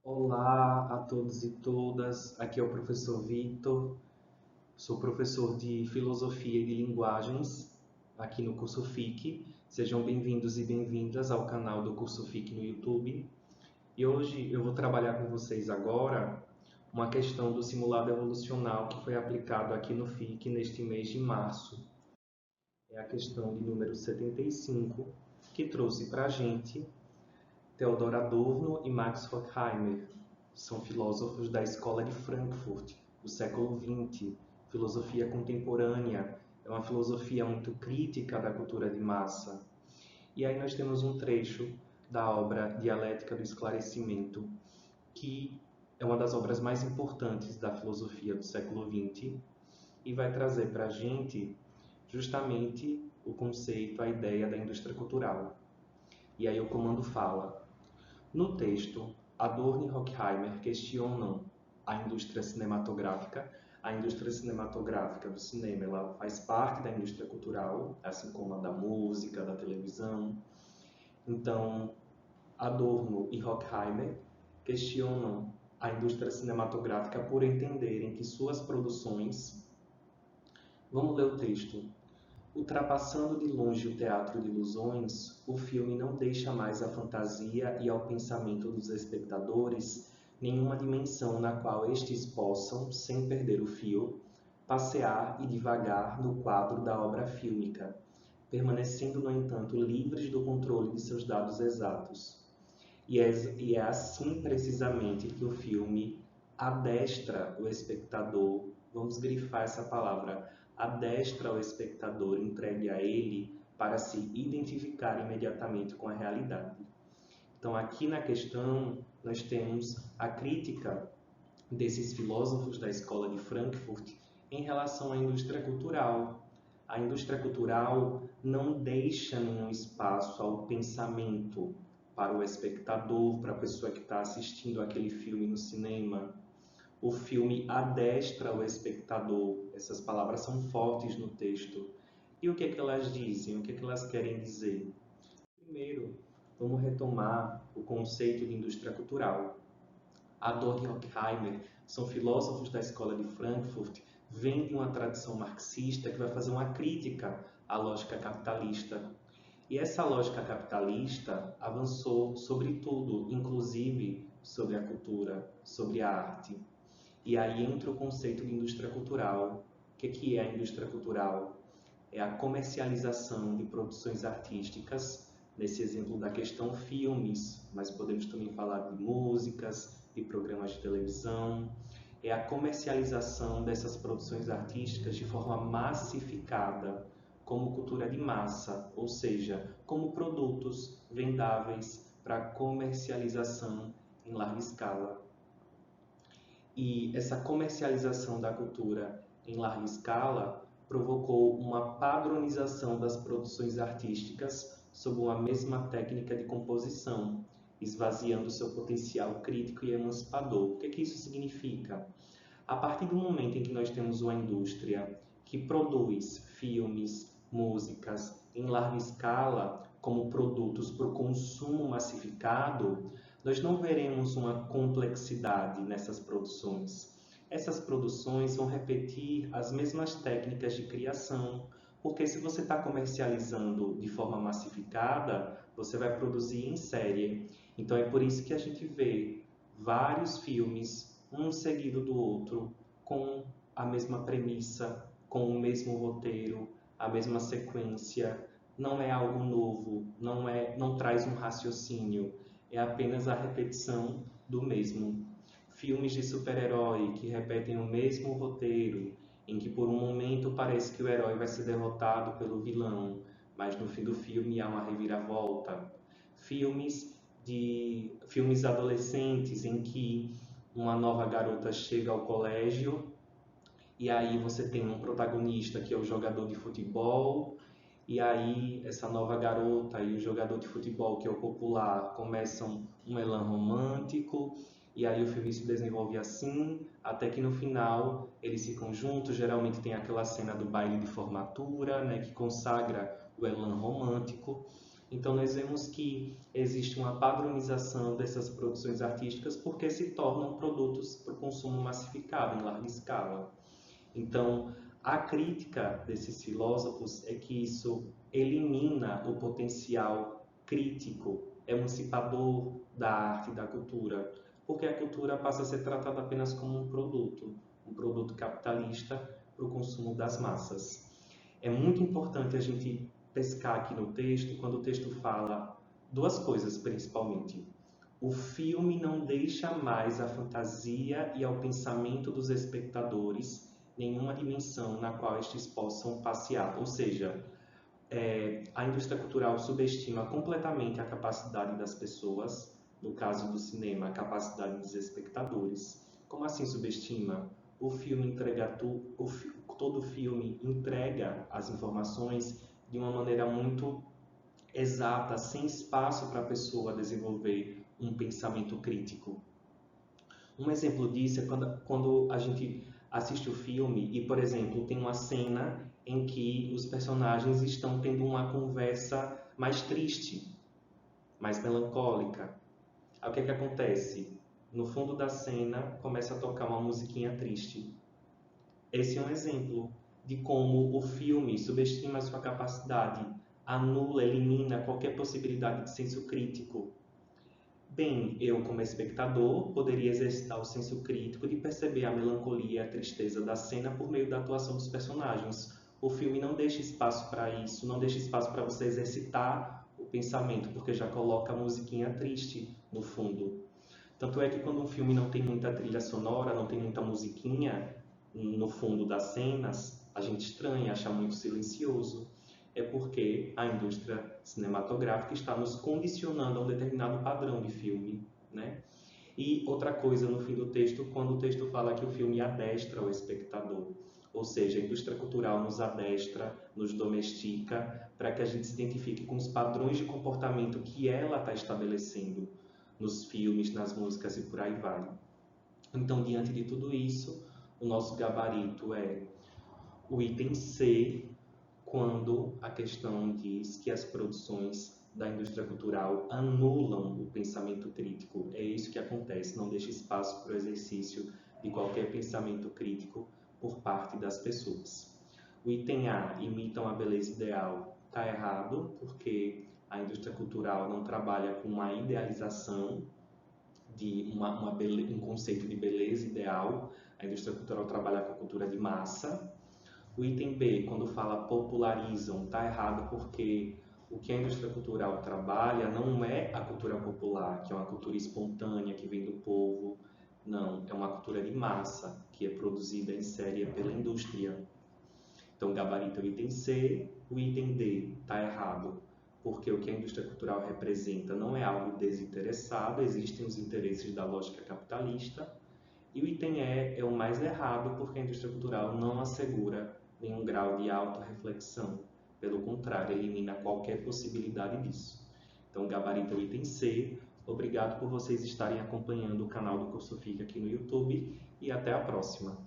Olá a todos e todas, aqui é o professor Victor, sou professor de Filosofia e de Linguagens aqui no curso FIC. Sejam bem-vindos e bem-vindas ao canal do curso FIC no YouTube. E hoje eu vou trabalhar com vocês agora uma questão do simulado evolucional que foi aplicado aqui no FIC neste mês de março. É a questão de número 75, que trouxe para a gente Theodor Adorno e Max Horkheimer. São filósofos da Escola de Frankfurt, do século XX, filosofia contemporânea, é uma filosofia muito crítica da cultura de massa. E aí nós temos um trecho da obra Dialética do Esclarecimento, que é uma das obras mais importantes da filosofia do século XX e vai trazer para a gente justamente o conceito, a ideia da indústria cultural. E aí o comando fala: no texto, Adorno e Horkheimer questionam a indústria cinematográfica. A indústria cinematográfica do cinema, ela faz parte da indústria cultural, assim como a da música, da televisão. Então, Adorno e Horkheimer questionam a indústria cinematográfica por entenderem que suas produções... Vamos ler o texto. Ultrapassando de longe o teatro de ilusões, o filme não deixa mais à fantasia e ao pensamento dos espectadores nenhuma dimensão na qual estes possam, sem perder o fio, passear e divagar no quadro da obra fílmica, permanecendo, no entanto, livres do controle de seus dados exatos. E é assim precisamente que o filme adestra o espectador, vamos grifar essa palavra, adestra o espectador entregue a ele para se identificar imediatamente com a realidade. Então, aqui na questão, nós temos a crítica desses filósofos da escola de Frankfurt em relação à indústria cultural. A indústria cultural não deixa nenhum espaço ao pensamento para o espectador, para a pessoa que está assistindo aquele filme no cinema. O filme adestra o espectador. Essas palavras são fortes no texto. E o que é que elas dizem? O que é que elas querem dizer? Primeiro, vamos retomar o conceito de indústria cultural. Adorno e Horkheimer são filósofos da escola de Frankfurt, vêm de uma tradição marxista que vai fazer uma crítica à lógica capitalista. E essa lógica capitalista avançou sobre tudo, inclusive sobre a cultura, sobre a arte. E aí entra o conceito de indústria cultural. O que é a indústria cultural? É a comercialização de produções artísticas, nesse exemplo da questão filmes, mas podemos também falar de músicas, de programas de televisão. É a comercialização dessas produções artísticas de forma massificada, como cultura de massa, ou seja, como produtos vendáveis para comercialização em larga escala. E essa comercialização da cultura em larga escala provocou uma padronização das produções artísticas sob uma mesma técnica de composição, esvaziando seu potencial crítico e emancipador. O que isso significa? A partir do momento em que nós temos uma indústria que produz filmes, músicas em larga escala como produtos para o consumo massificado, nós não veremos uma complexidade nessas produções. Essas produções vão repetir as mesmas técnicas de criação, porque se você está comercializando de forma massificada, você vai produzir em série. Então é por isso que a gente vê vários filmes, um seguido do outro, com a mesma premissa, com o mesmo roteiro, a mesma sequência. Não é algo novo, não traz um raciocínio, é apenas a repetição do mesmo. Filmes de super-herói que repetem o mesmo roteiro, em que por um momento parece que o herói vai ser derrotado pelo vilão, mas no fim do filme há uma reviravolta. Filmes adolescentes em que uma nova garota chega ao colégio e aí você tem um protagonista que é o jogador de futebol, e aí essa nova garota e o jogador de futebol, que é o popular, começam um elan romântico, e aí o filme se desenvolve assim, até que no final eles ficam juntos. Geralmente tem aquela cena do baile de formatura, né, que consagra o elan romântico. Então, nós vemos que existe uma padronização dessas produções artísticas porque se tornam produtos para o consumo massificado, em larga escala. Então, a crítica desses filósofos é que isso elimina o potencial crítico, emancipador da arte e da cultura, porque a cultura passa a ser tratada apenas como um produto capitalista para o consumo das massas. É muito importante a gente pescar aqui no texto, quando o texto fala duas coisas principalmente. O filme não deixa mais à fantasia e ao pensamento dos espectadores nenhuma dimensão na qual estes possam passear. Ou seja, a indústria cultural subestima completamente a capacidade das pessoas, no caso do cinema, a capacidade dos espectadores. Como assim subestima? O filme entrega todo filme entrega as informações de uma maneira muito exata, sem espaço para a pessoa desenvolver um pensamento crítico. Um exemplo disso é quando a gente assiste o filme e, por exemplo, tem uma cena em que os personagens estão tendo uma conversa mais triste, mais melancólica. Aí o que é que acontece? No fundo da cena começa a tocar uma musiquinha triste. Esse é um exemplo de como o filme subestima a sua capacidade, anula, elimina qualquer possibilidade de senso crítico. Bem, eu como espectador poderia exercitar o senso crítico de perceber a melancolia e a tristeza da cena por meio da atuação dos personagens. O filme não deixa espaço para isso, não deixa espaço para você exercitar o pensamento, porque já coloca a musiquinha triste no fundo. Tanto é que quando um filme não tem muita trilha sonora, não tem muita musiquinha no fundo das cenas, a gente estranha, acha muito silencioso. É porque a indústria cinematográfica está nos condicionando a um determinado padrão de filme, né? E outra coisa no fim do texto, quando o texto fala que o filme adestra o espectador, ou seja, a indústria cultural nos adestra, nos domestica, para que a gente se identifique com os padrões de comportamento que ela está estabelecendo nos filmes, nas músicas e por aí vai. Então, diante de tudo isso, o nosso gabarito é o item C, quando a questão diz que as produções da indústria cultural anulam o pensamento crítico. É isso que acontece, não deixa espaço para o exercício de qualquer pensamento crítico por parte das pessoas. O item A, imitam a beleza ideal, está errado, porque a indústria cultural não trabalha com uma idealização de um conceito de beleza ideal. A indústria cultural trabalha com a cultura de massa. O item B, quando fala popularizam, está errado porque o que a indústria cultural trabalha não é a cultura popular, que é uma cultura espontânea, que vem do povo. Não, é uma cultura de massa, que é produzida em série pela indústria. Então, gabarito é o item C. O item D está errado, porque o que a indústria cultural representa não é algo desinteressado, existem os interesses da lógica capitalista. E o item E é o mais errado, porque a indústria cultural não assegura nenhum grau de autorreflexão. Pelo contrário, elimina qualquer possibilidade disso. Então, gabarito é o item C. Obrigado por vocês estarem acompanhando o canal do Curso FIC aqui no YouTube e até a próxima.